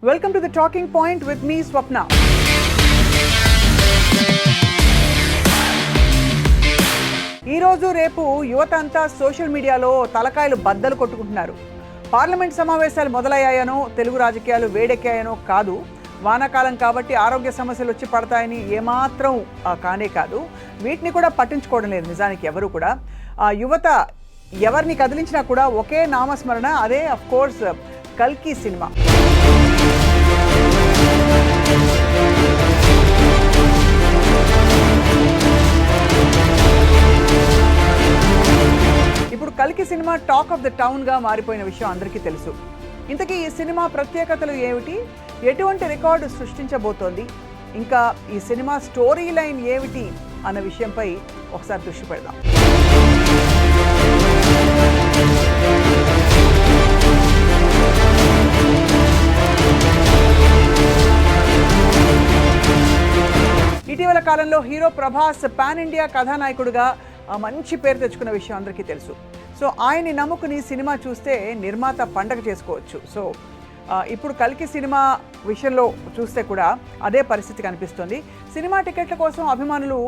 Welcome to the Talking Point with me, Swapna. ఈ రోజు రేపు యువత అంతా సోషల్ మీడియాలో తలకాయలు బద్దలు కొట్టుకుంటున్నారు. పార్లమెంట్ సమావేశాలు మొదలయ్యాయనో, తెలుగు రాజకీయాలు వేడెక్కాయనో కాదు, వానాకాలం కాబట్టి ఆరోగ్య సమస్యలు వచ్చి పడతాయని ఏమాత్రం కానే కాదు. వీటిని కూడా పట్టించుకోవడం లేదు నిజానికి ఎవరు కూడా. యువత ఎవరిని కదిలించినా కూడా ఒకే నామస్మరణ, అదే అఫ్ కోర్స్ కల్కి సినిమా. ఇప్పుడు కల్కి సినిమా టాక్ ఆఫ్ ద టౌన్గా మారిపోయిన విషయం అందరికీ తెలుసు. ఇంతకీ ఈ సినిమా ప్రత్యేకతలు ఏమిటి, ఎటువంటి రికార్డు సృష్టించబోతోంది, ఇంకా ఈ సినిమా స్టోరీ లైన్ ఏమిటి అన్న విషయంపై ఒకసారి దృష్టి పెడదాం. ఇటీవల కాలంలో హీరో ప్రభాస్ పాన్ ఇండియా కథానాయకుడిగా మంచి పేరు తెచ్చుకున్న విషయం అందరికీ తెలుసు. సో ఆయన్ని నమ్ముకుని సినిమా చూస్తే నిర్మాత పండగ చేసుకోవచ్చు. సో ఇప్పుడు కల్కి సినిమా విషయంలో చూస్తే కూడా అదే పరిస్థితి కనిపిస్తుంది. సినిమా టికెట్ల కోసం అభిమానులు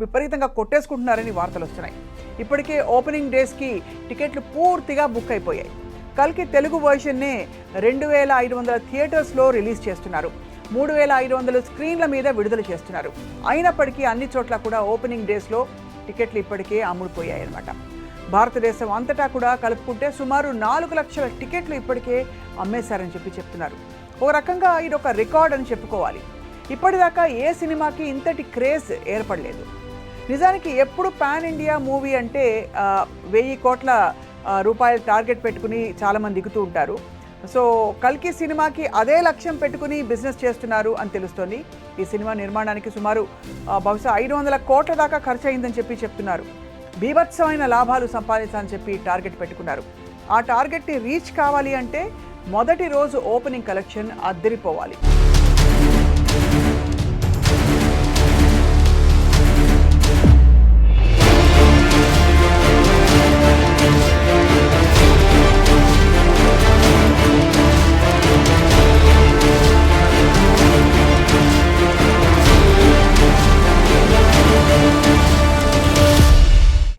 విపరీతంగా కొట్టేసుకుంటున్నారని వార్తలు వస్తున్నాయి. ఇప్పటికే ఓపెనింగ్ డేస్కి టికెట్లు పూర్తిగా బుక్ అయిపోయాయి. కల్కి తెలుగు వర్షన్నే 2500 థియేటర్స్లో రిలీజ్ చేస్తున్నారు. 3500 స్క్రీన్ల మీద విడుదల చేస్తున్నారు. అయినప్పటికీ అన్ని చోట్ల కూడా ఓపెనింగ్ డేస్లో టికెట్లు ఇప్పటికే అమ్ముడుపోయాయి అన్నమాట. భారతదేశం అంతటా కూడా కలుపుకుంటే సుమారు 4 లక్షల టికెట్లు ఇప్పటికే అమ్మేశారని చెప్తున్నారు. ఓ రకంగా ఇది ఒక రికార్డ్ అని చెప్పుకోవాలి. ఇప్పటిదాకా ఏ సినిమాకి ఇంతటి క్రేజ్ ఏర్పడలేదు. నిజానికి ఎప్పుడు పాన్ ఇండియా మూవీ అంటే 1000 కోట్ల రూపాయలు టార్గెట్ పెట్టుకుని చాలామంది దిగుతూ ఉంటారు. సో కల్కి సినిమాకి అదే లక్ష్యం పెట్టుకుని బిజినెస్ చేస్తున్నారు అని తెలుస్తోంది. ఈ సినిమా నిర్మాణానికి సుమారు బహుశా 500 కోట్ల దాకా ఖర్చు అయిందని చెప్తున్నారు. బీభత్సమైన లాభాలు సంపాదించాలని చెప్పి టార్గెట్ పెట్టుకున్నారు. ఆ టార్గెట్ని రీచ్ కావాలి అంటే మొదటి రోజు ఓపెనింగ్ కలెక్షన్ అద్దరిపోవాలి.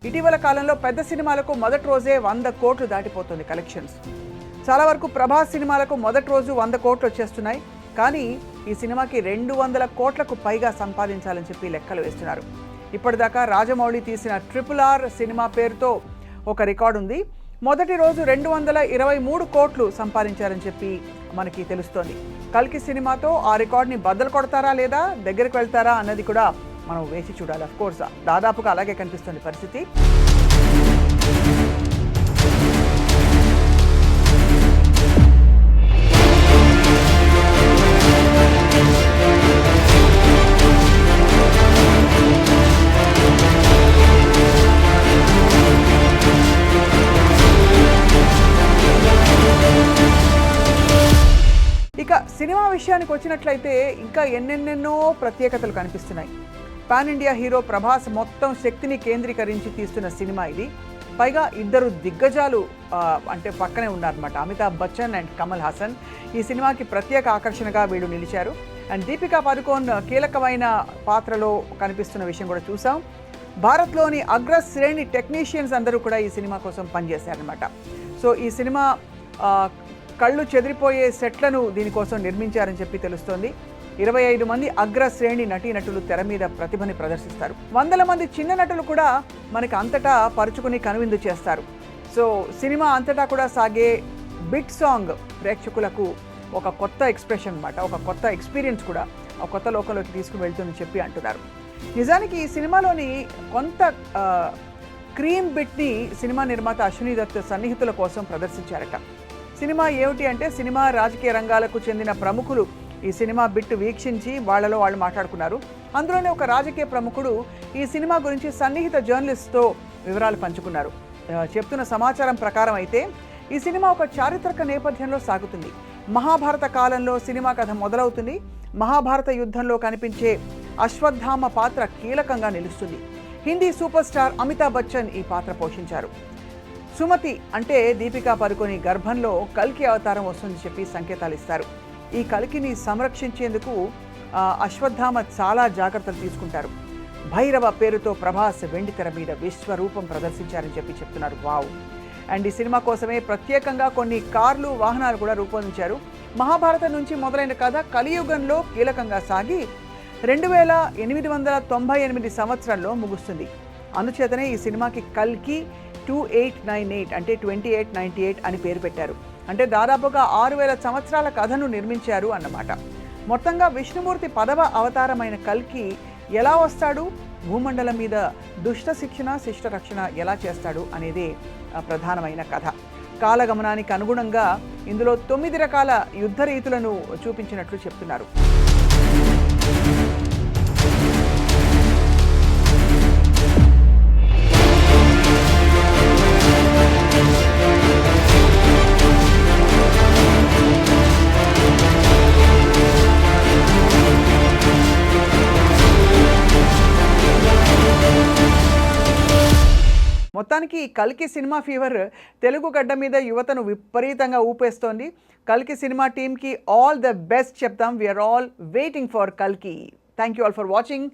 ఇటీవల కాలంలో పెద్ద సినిమాలకు మొదటి రోజే 100 కోట్లు దాటిపోతుంది కలెక్షన్స్. చాలా వరకు ప్రభాస్ సినిమాలకు మొదటి రోజు 100 కోట్లు వచ్చేస్తున్నాయి. కానీ ఈ సినిమాకి 200 కోట్లకు పైగా సంపాదించాలని చెప్పి లెక్కలు వేస్తున్నారు. ఇప్పటిదాకా రాజమౌళి తీసిన RRR సినిమా పేరుతో ఒక రికార్డు ఉంది. మొదటి రోజు 223 కోట్లు సంపాదించారని చెప్పి మనకి తెలుస్తోంది. కల్కి సినిమాతో ఆ రికార్డుని బద్దలు కొడతారా లేదా దగ్గరికి వెళ్తారా అన్నది కూడా మనం వేసి చూడాలి. అఫ్ కోర్స్ దాదాపుగా అలాగే కనిపిస్తుంది పరిస్థితి. ఇక సినిమా విషయానికి వచ్చినట్లయితే ఇంకా ఎన్నెన్నెన్నో ప్రత్యేకతలు కనిపిస్తున్నాయి. పాన్ ఇండియా హీరో ప్రభాస్ మొత్తం శక్తిని కేంద్రీకరించి తీస్తున్న సినిమా ఇది. పైగా ఇద్దరు దిగ్గజాలు అంటే పక్కనే ఉన్నారన్నమాట. అమితాబ్ బచ్చన్ అండ్ కమల్ హాసన్ ఈ సినిమాకి ప్రత్యేక ఆకర్షణగా వీళ్ళు నిలిచారు. అండ్ దీపికా పదుకోన్ కీలకమైన పాత్రలో కనిపిస్తున్న విషయం కూడా చూసాం. భారత్లోని అగ్రశ్రేణి టెక్నీషియన్స్ అందరూ కూడా ఈ సినిమా కోసం పనిచేశారనమాట. సో ఈ సినిమా కళ్ళు చెదిరిపోయే సెట్లను దీనికోసం నిర్మించారని చెప్పి తెలుస్తోంది. 25 మంది అగ్రశ్రేణి నటీనటులు తెర మీద ప్రతిభని ప్రదర్శిస్తారు. 100 మంది చిన్న నటులు కూడా మనకి అంతటా పరుచుకుని కనువిందు చేస్తారు. సో సినిమా అంతటా కూడా సాగే బిట్ సాంగ్ ప్రేక్షకులకు ఒక కొత్త ఎక్స్ప్రెషన్ అన్నమాట, ఒక కొత్త ఎక్స్పీరియన్స్ కూడా ఒక కొత్త లోకంలోకి తీసుకుని వెళ్తుందని చెప్పి అంటున్నారు. నిజానికి ఈ సినిమాలోని కొంత క్రీమ్ బిట్ని సినిమా నిర్మాత అశ్విని దత్ సన్నిహితుల కోసం ప్రదర్శించారట. సినిమా ఏమిటి అంటే సినిమా రాజకీయ రంగాలకు చెందిన ప్రముఖులు ఈ సినిమా బిట్టు వీక్షించి వాళ్ళలో వాళ్ళు మాట్లాడుకున్నారు. అందులోనే ఒక రాజకీయ ప్రముఖుడు ఈ సినిమా గురించి సన్నిహిత జర్నలిస్ట్తో వివరాలు పంచుకున్నారు. చెప్తున్న సమాచారం ప్రకారం అయితే ఈ సినిమా ఒక చారిత్రక నేపథ్యంలో సాగుతుంది. మహాభారత కాలంలో సినిమా కథ మొదలవుతుంది. మహాభారత యుద్ధంలో కనిపించే అశ్వత్థామ పాత్ర కీలకంగా నిలుస్తుంది. హిందీ సూపర్ స్టార్ అమితాబ్ బచ్చన్ ఈ పాత్ర పోషించారు. సుమతి అంటే దీపికా పదుకోన్ గర్భంలో కల్కి అవతారం వస్తుందని చెప్పి సంకేతాలు ఇస్తారు. ఈ కల్కిని సంరక్షించేందుకు అశ్వత్థామ చాలా జాగ్రత్తలు తీసుకుంటారు. భైరవ పేరుతో ప్రభాస్ వెండితెర మీద విశ్వరూపం ప్రదర్శించారని చెప్తున్నారు. వావ్. అండ్ ఈ సినిమా కోసమే ప్రత్యేకంగా కొన్ని కార్లు, వాహనాలు కూడా రూపొందించారు. మహాభారతం నుంచి మొదలైన కథ కలియుగంలో కీలకంగా సాగి 2898 సంవత్సరంలో ముగుస్తుంది. అందుచేతనే ఈ సినిమాకి కల్కి 2898 అంటే 2898 అని పేరు పెట్టారు. అంటే దాదాపుగా 6000 సంవత్సరాల కథను నిర్మించారు అన్నమాట. మొత్తంగా విష్ణుమూర్తి 10వ అవతారమైన కల్కి ఎలా వస్తాడు, భూమండలం మీద దుష్ట శిక్షణ, శిష్ట రక్షణ ఎలా చేస్తాడు అనేదే ప్రధానమైన కథ. కాలగమనానికి అనుగుణంగా ఇందులో 9 రకాల యుద్ధ రీతులను చూపించినట్లు చెప్తున్నారు. మొత్తానికి కల్కి సినిమా ఫీవర్ తెలుగు గడ్డ మీద యువతను విపరీతంగా ఊపేస్తోంది. కల్కి సినిమా టీమ్కి ఆల్ ద బెస్ట్ చెప్తాం. వీఆర్ ఆల్ వెయిటింగ్ ఫర్ కల్కి. Thank you all for watching.